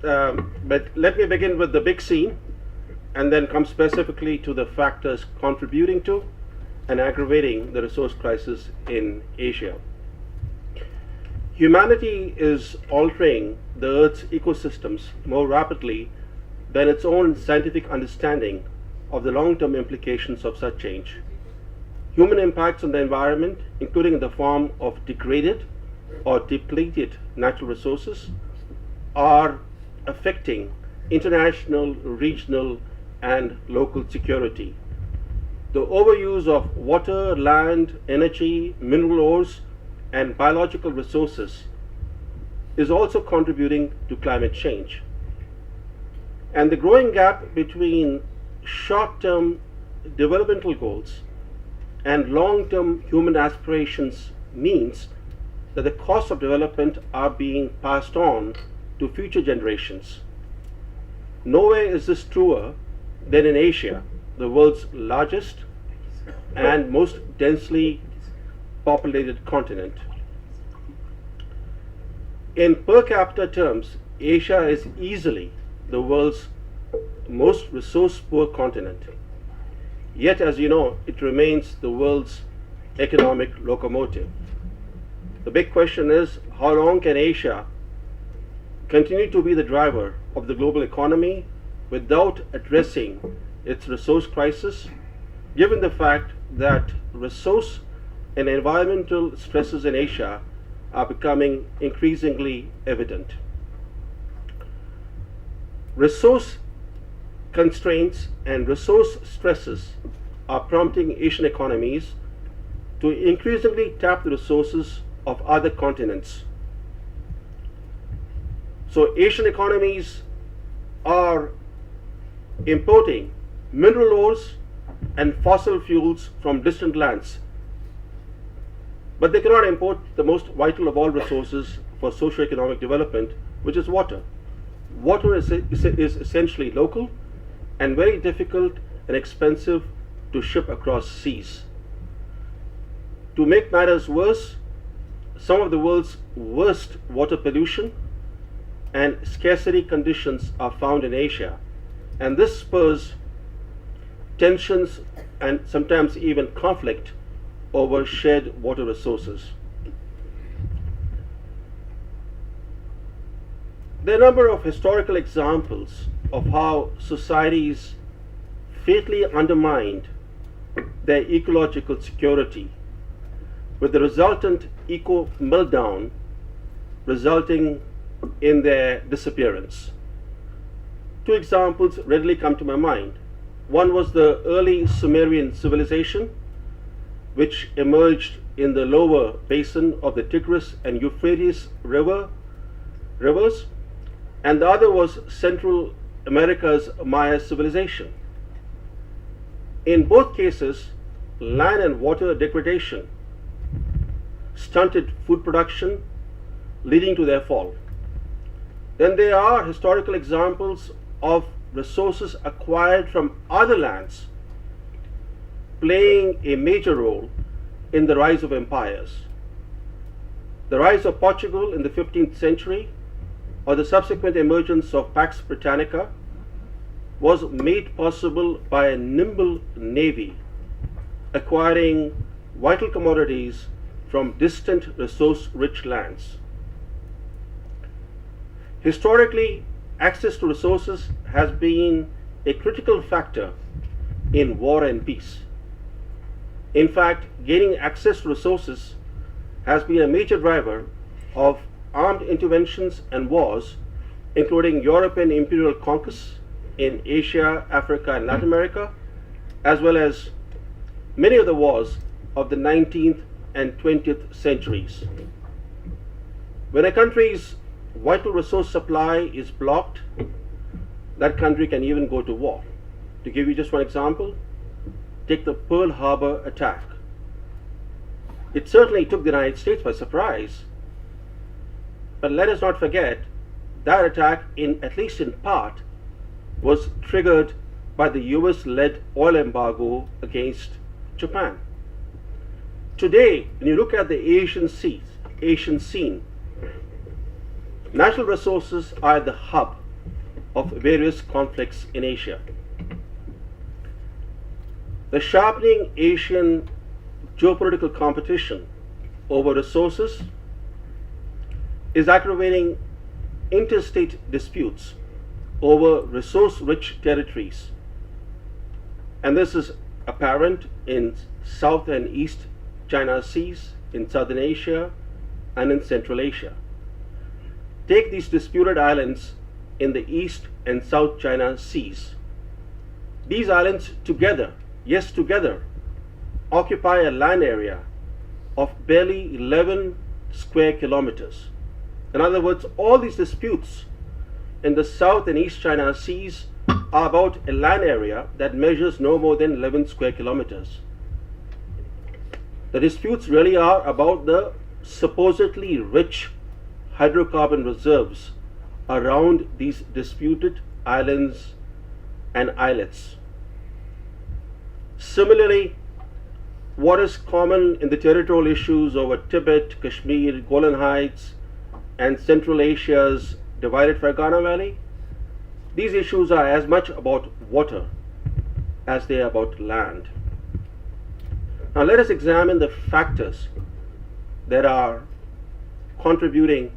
But let me begin with the big scene and then come specifically to the factors contributing to and aggravating the resource crisis in Asia. Humanity is altering the Earth's ecosystems more rapidly than its own scientific understanding of the long-term implications of such change. Human impacts on the environment, including in the form of degraded or depleted natural resources, are affecting international, regional, and local security. The overuse of water, land, energy, mineral ores, and biological resources is also contributing to climate change. And the growing gap between short-term developmental goals and long-term human aspirations means that the costs of development are being passed on to future generations. Nowhere is this truer than in Asia, the world's largest and most densely populated continent. In per capita terms, Asia is easily the world's most resource-poor continent. Yet, as you know, it remains the world's economic locomotive. The big question is, how long can Asia continue to be the driver of the global economy without addressing its resource crisis, given the fact that resource and environmental stresses in Asia are becoming increasingly evident. Resource constraints and resource stresses are prompting Asian economies to increasingly tap the resources of other continents. So Asian economies are importing mineral ores and fossil fuels from distant lands, but they cannot import the most vital of all resources for socio-economic development, which is water. Water is essentially local and very difficult and expensive to ship across seas. To make matters worse, some of the world's worst water pollution and scarcity conditions are found in Asia, and this spurs tensions and sometimes even conflict over shared water resources. There are a number of historical examples of how societies fatally undermined their ecological security, with the resultant eco-meltdown resulting in their disappearance. Two examples readily come to my mind. One was the early Sumerian civilization, which emerged in the lower basin of the Tigris and Euphrates rivers, and the other was Central America's Maya civilization. In both cases, land and water degradation stunted food production, leading to their fall. Then there are historical examples of resources acquired from other lands playing a major role in the rise of empires. The rise of Portugal in the 15th century, or the subsequent emergence of Pax Britannica, was made possible by a nimble navy acquiring vital commodities from distant resource-rich lands. Historically, access to resources has been a critical factor in war and peace. In fact, gaining access to resources has been a major driver of armed interventions and wars, including European imperial conquests in Asia, Africa, and Latin America, as well as many of the wars of the 19th and 20th centuries. When a country's vital resource supply is blocked, that country can even go to war. To give you just one example, take the Pearl Harbor attack. It certainly took the United States by surprise, but let us not forget that attack, at least in part, was triggered by the US-led oil embargo against Japan. Today, when you look at the Asian scene, natural resources are at the hub of various conflicts in Asia. The sharpening Asian geopolitical competition over resources is aggravating interstate disputes over resource-rich territories, and this is apparent in South and East China Seas, in Southern Asia, and in Central Asia. Take these disputed islands in the East and South China Seas. These islands together, yes together, occupy a land area of barely 11 square kilometers. In other words, all these disputes in the South and East China Seas are about a land area that measures no more than 11 square kilometers. The disputes really are about the supposedly rich hydrocarbon reserves around these disputed islands and islets. Similarly, what is common in the territorial issues over Tibet, Kashmir, Golan Heights, and Central Asia's divided Fergana Valley, these issues are as much about water as they are about land. Now let us examine the factors that are contributing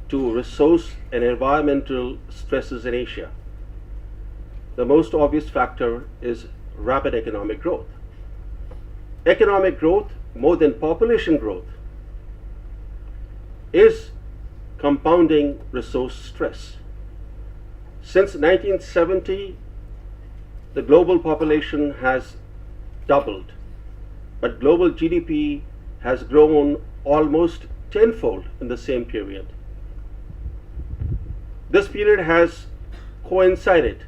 to resource and environmental stresses in Asia. The most obvious factor is rapid economic growth. Economic growth, more than population growth, is compounding resource stress. Since 1970, the global population has doubled, but global GDP has grown almost tenfold in the same period. This period has coincided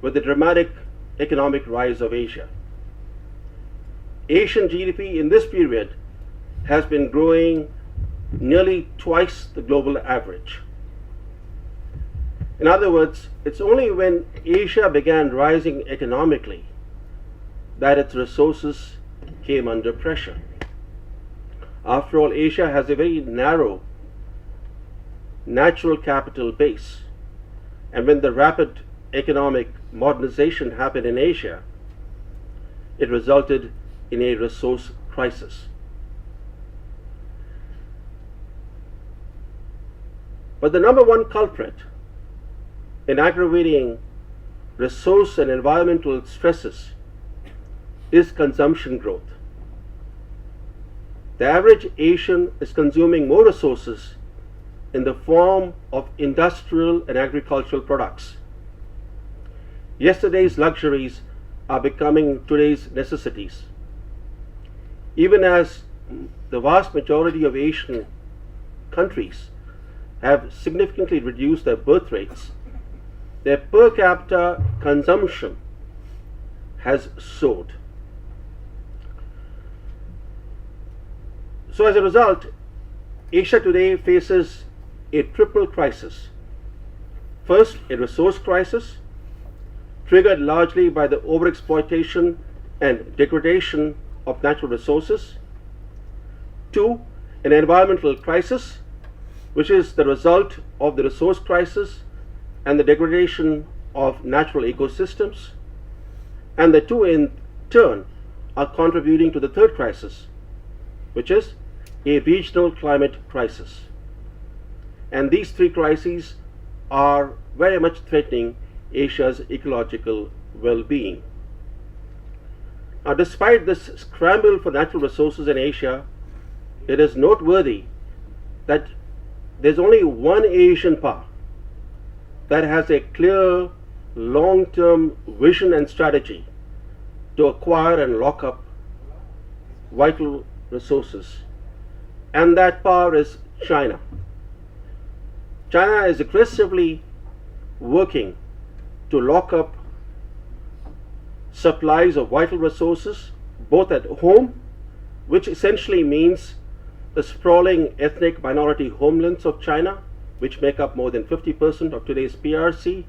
with the dramatic economic rise of Asia. Asian GDP in this period has been growing nearly twice the global average. In other words, it's only when Asia began rising economically that its resources came under pressure. After all, Asia has a very narrow natural capital base, and when the rapid economic modernization happened in Asia, it resulted in a resource crisis. But the number one culprit in aggravating resource and environmental stresses is consumption growth. The average Asian is consuming more resources in the form of industrial and agricultural products. Yesterday's luxuries are becoming today's necessities. Even as the vast majority of Asian countries have significantly reduced their birth rates, their per capita consumption has soared. So as a result, Asia today faces a triple crisis. First, a resource crisis, triggered largely by the overexploitation and degradation of natural resources. Two, an environmental crisis, which is the result of the resource crisis and the degradation of natural ecosystems. And the two in turn are contributing to the third crisis, which is a regional climate crisis. And these three crises are very much threatening Asia's ecological well-being. Now, despite this scramble for natural resources in Asia, it is noteworthy that there's only one Asian power that has a clear long-term vision and strategy to acquire and lock up vital resources, and that power is China. China is aggressively working to lock up supplies of vital resources both at home, which essentially means the sprawling ethnic minority homelands of China, which make up more than 50% of today's PRC,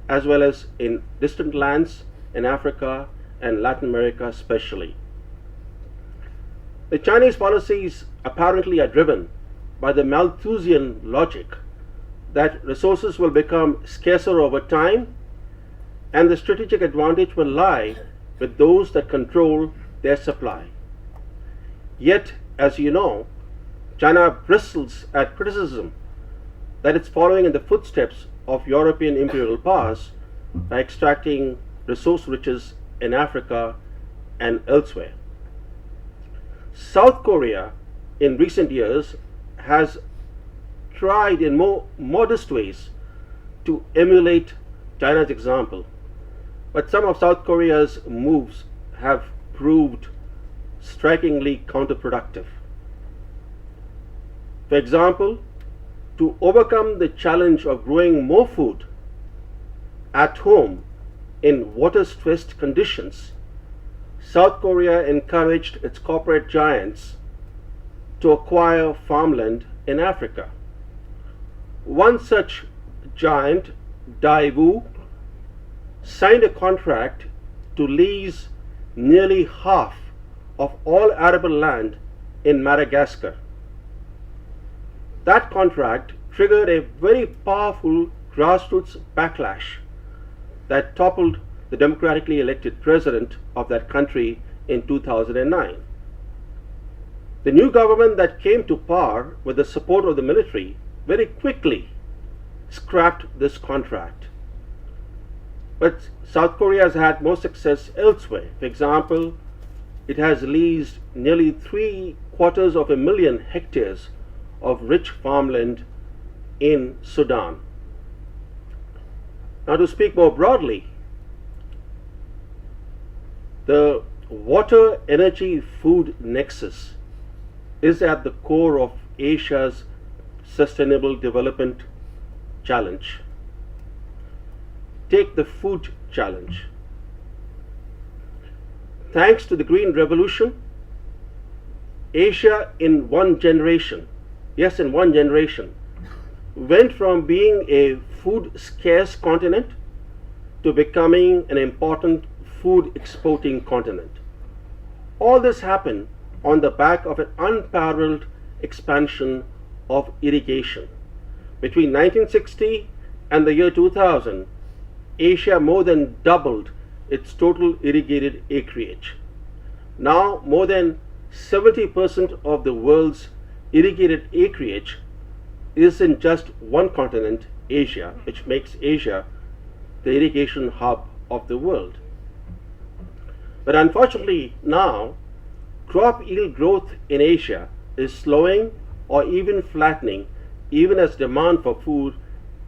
as well as in distant lands in Africa and Latin America especially. The Chinese policies apparently are driven by the Malthusian logic that resources will become scarcer over time, and the strategic advantage will lie with those that control their supply. Yet, as you know, China bristles at criticism that it's following in the footsteps of European imperial powers by extracting resource riches in Africa and elsewhere. South Korea, in recent years, has tried in more modest ways to emulate China's example, but some of South Korea's moves have proved strikingly counterproductive. For example, to overcome the challenge of growing more food at home in water-stressed conditions, South Korea encouraged its corporate giants to acquire farmland in Africa. One such giant, Daewoo, signed a contract to lease nearly half of all arable land in Madagascar. That contract triggered a very powerful grassroots backlash that toppled the democratically elected president of that country in 2009. The new government that came to power with the support of the military very quickly scrapped this contract. But South Korea has had more success elsewhere. For example, it has leased nearly 750,000 hectares of rich farmland in Sudan. Now, to speak more broadly, the water, energy, food nexus is at the core of Asia's sustainable development challenge. Take the food challenge. Thanks to the Green Revolution, Asia in one generation, yes, in one generation, went from being a food scarce continent to becoming an important food exporting continent. All this happened on the back of an unparalleled expansion of irrigation. Between 1960 and the year 2000, Asia more than doubled its total irrigated acreage. Now, more than 70% of the world's irrigated acreage is in just one continent, Asia, which makes Asia the irrigation hub of the world. But unfortunately now, crop yield growth in Asia is slowing or even flattening, even as demand for food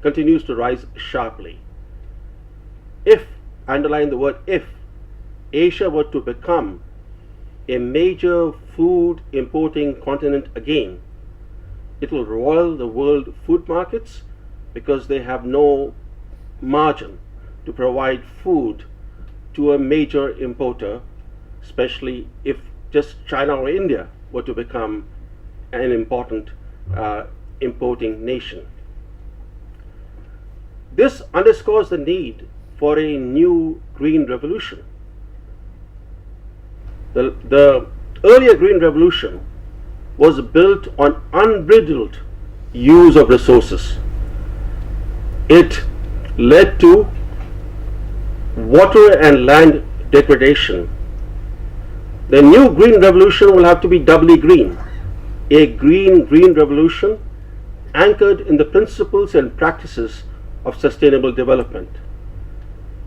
continues to rise sharply. If, underline the word if, Asia were to become a major food importing continent again, it will roil the world food markets because they have no margin to provide food to a major importer, especially if just China or India were to become an important importing nation. This underscores the need for a new green revolution. The earlier green revolution was built on unbridled use of resources. It led to water and land degradation. The new green revolution will have to be doubly green. A green revolution anchored in the principles and practices of sustainable development.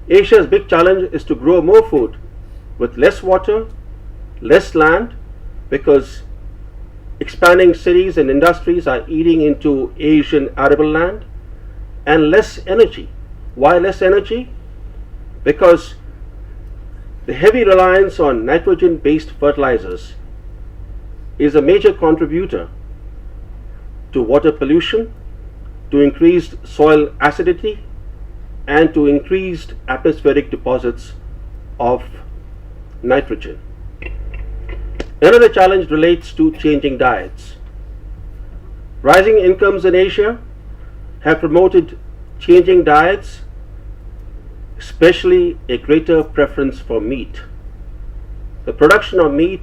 Asia's big challenge is to grow more food with less water, less land, because expanding cities and industries are eating into Asian arable land, and less energy. Why less energy? Because the heavy reliance on nitrogen-based fertilizers is a major contributor to water pollution, to increased soil acidity, and to increased atmospheric deposits of nitrogen. Another challenge relates to changing diets. Rising incomes in Asia have promoted changing diets, especially a greater preference for meat. The production of meat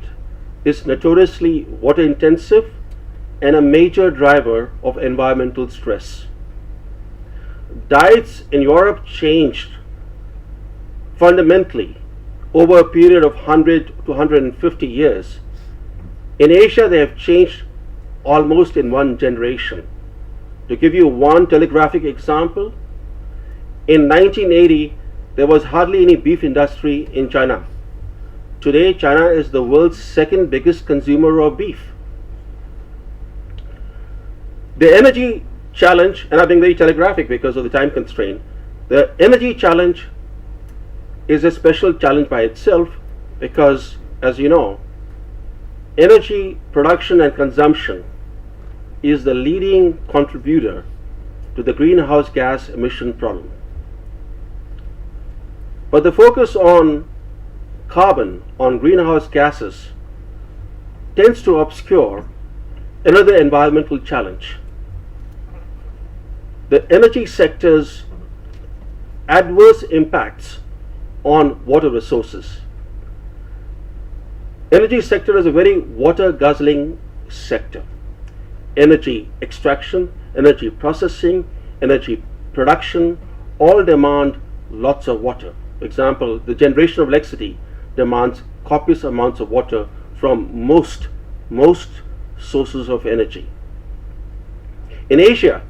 is notoriously water intensive and a major driver of environmental stress. diets in Europe changed fundamentally over a period of 100 to 150 years. In Asia, they have changed almost in one generation. To give you one telegraphic example, in 1980, there was hardly any beef industry in China. Today, China is the world's second biggest consumer of beef. The energy challenge, and I'm being very telegraphic because of the time constraint, the energy challenge is a special challenge by itself because, as you know, energy production and consumption is the leading contributor to the greenhouse gas emission problem. But the focus on carbon, on greenhouse gases, tends to obscure another environmental challenge. The energy sector's adverse impacts on water resources. Energy sector is a very water guzzling sector. Energy extraction, energy processing, energy production all demand lots of water. For example, the generation of electricity demands copious amounts of water from most sources of energy. In Asia,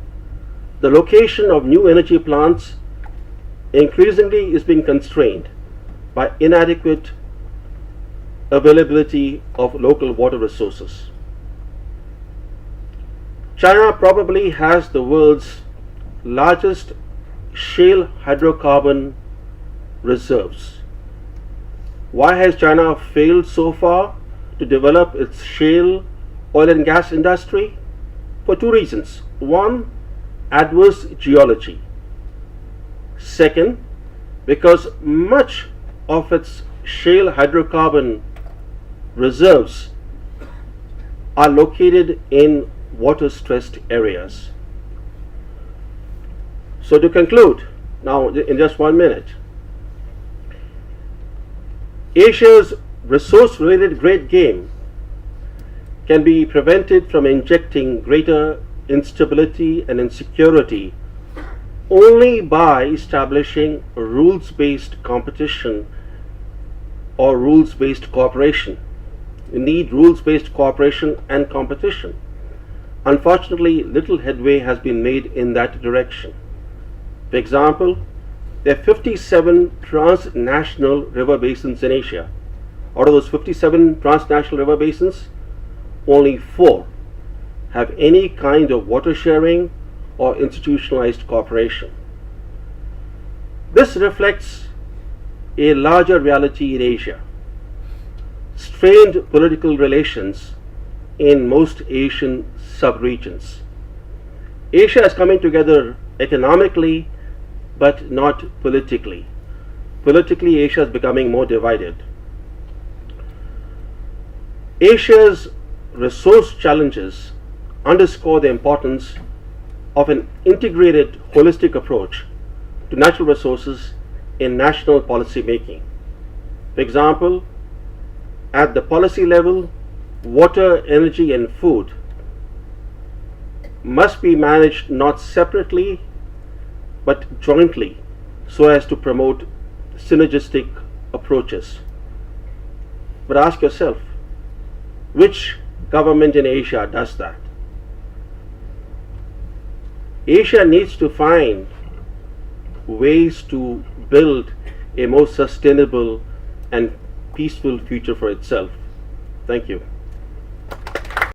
the location of new energy plants increasingly is being constrained by inadequate availability of local water resources. China probably has the world's largest shale hydrocarbon reserves. Why has China failed so far to develop its shale oil and gas industry? For two reasons. One, adverse geology. Second, because much of its shale hydrocarbon reserves are located in water-stressed areas. So to conclude, now in just 1 minute, Asia's resource-related great game can be prevented from injecting greater instability and insecurity only by establishing rules-based competition or rules-based cooperation. We need rules-based cooperation and competition. Unfortunately, little headway has been made in that direction. For example, there are 57 transnational river basins in Asia. Out of those 57 transnational river basins, only 4 have any kind of water sharing or institutionalized cooperation. This reflects a larger reality in Asia. Strained political relations in most Asian subregions. Asia is coming together economically but not politically. Politically, Asia is becoming more divided. Asia's resource challenges underscore the importance of an integrated, holistic approach to natural resources in national policy making. For example, at the policy level, water, energy, and food must be managed not separately but jointly so as to promote synergistic approaches. But ask yourself, which government in Asia does that? Asia needs to find ways to build a more sustainable and peaceful future for itself. Thank you.